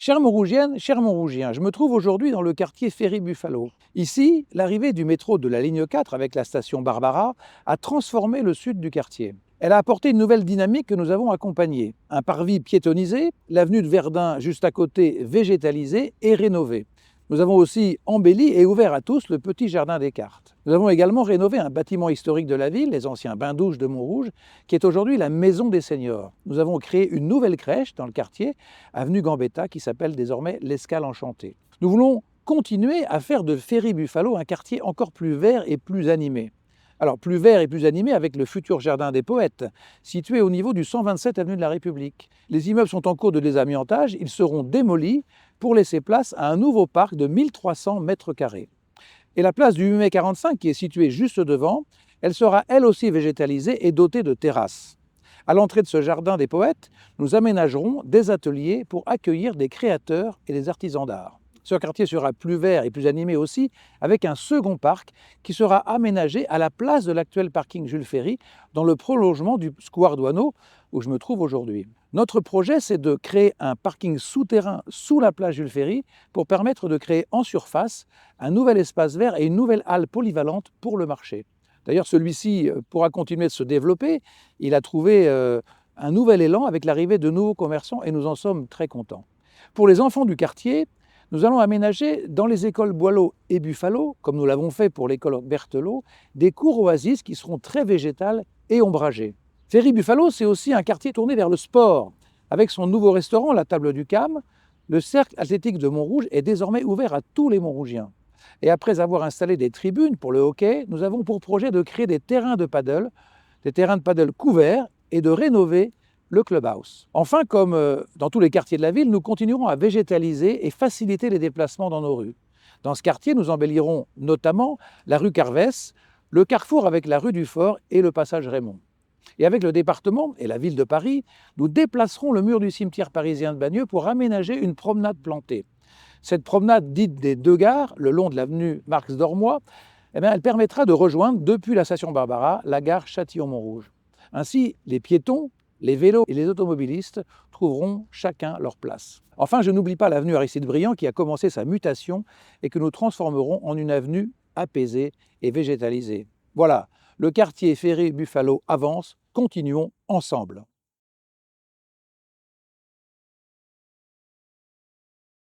Chère Montrougienne, cher Montrougien, je me trouve aujourd'hui dans le quartier Ferry-Buffalo. Ici, l'arrivée du métro de la ligne 4 avec la station Barbara a transformé le sud du quartier. Elle a apporté une nouvelle dynamique que nous avons accompagnée. Un parvis piétonnisé, l'avenue de Verdun juste à côté végétalisée et rénovée. Nous avons aussi embelli et ouvert à tous le petit jardin des cartes. Nous avons également rénové un bâtiment historique de la ville, les anciens bains-douches de Montrouge, qui est aujourd'hui la maison des seniors. Nous avons créé une nouvelle crèche dans le quartier, avenue Gambetta, qui s'appelle désormais l'Escale Enchantée. Nous voulons continuer à faire de Ferry-Buffalo un quartier encore plus vert et plus animé. Alors, plus vert et plus animé avec le futur jardin des poètes, situé au niveau du 127 avenue de la République. Les immeubles sont en cours de désamiantage, ils seront démolis pour laisser place à un nouveau parc de 1300 mètres carrés. Et la place du 8 mai 45, qui est située juste devant, elle sera elle aussi végétalisée et dotée de terrasses. À l'entrée de ce jardin des poètes, nous aménagerons des ateliers pour accueillir des créateurs et des artisans d'art. Ce quartier sera plus vert et plus animé aussi, avec un second parc qui sera aménagé à la place de l'actuel parking Jules Ferry, dans le prolongement du square Douaneau, où je me trouve aujourd'hui. Notre projet, c'est de créer un parking souterrain sous la place Jules Ferry pour permettre de créer en surface un nouvel espace vert et une nouvelle halle polyvalente pour le marché. D'ailleurs, celui-ci pourra continuer de se développer. Il a trouvé un nouvel élan avec l'arrivée de nouveaux commerçants et nous en sommes très contents. Pour les enfants du quartier, nous allons aménager dans les écoles Boileau et Buffalo, comme nous l'avons fait pour l'école Berthelot, des cours oasis qui seront très végétales et ombragées. Ferry-Buffalo, c'est aussi un quartier tourné vers le sport. Avec son nouveau restaurant, la Table du Cam, le cercle athlétique de Montrouge est désormais ouvert à tous les Montrougiens. Et après avoir installé des tribunes pour le hockey, nous avons pour projet de créer des terrains de paddle couverts et de rénover le clubhouse. Enfin, comme dans tous les quartiers de la ville, nous continuerons à végétaliser et faciliter les déplacements dans nos rues. Dans ce quartier, nous embellirons notamment la rue Carvès, le carrefour avec la rue du Fort et le passage Raymond. Et avec le département et la ville de Paris, nous déplacerons le mur du cimetière parisien de Bagneux pour aménager une promenade plantée. Cette promenade dite des deux gares, le long de l'avenue Marx-Dormois, elle permettra de rejoindre depuis la station Barbara la gare Châtillon-Montrouge. Ainsi, les piétons, les vélos et les automobilistes trouveront chacun leur place. Enfin, je n'oublie pas l'avenue Aristide Briand qui a commencé sa mutation et que nous transformerons en une avenue apaisée et végétalisée. Voilà, le quartier Ferry-Buffalo avance, continuons ensemble.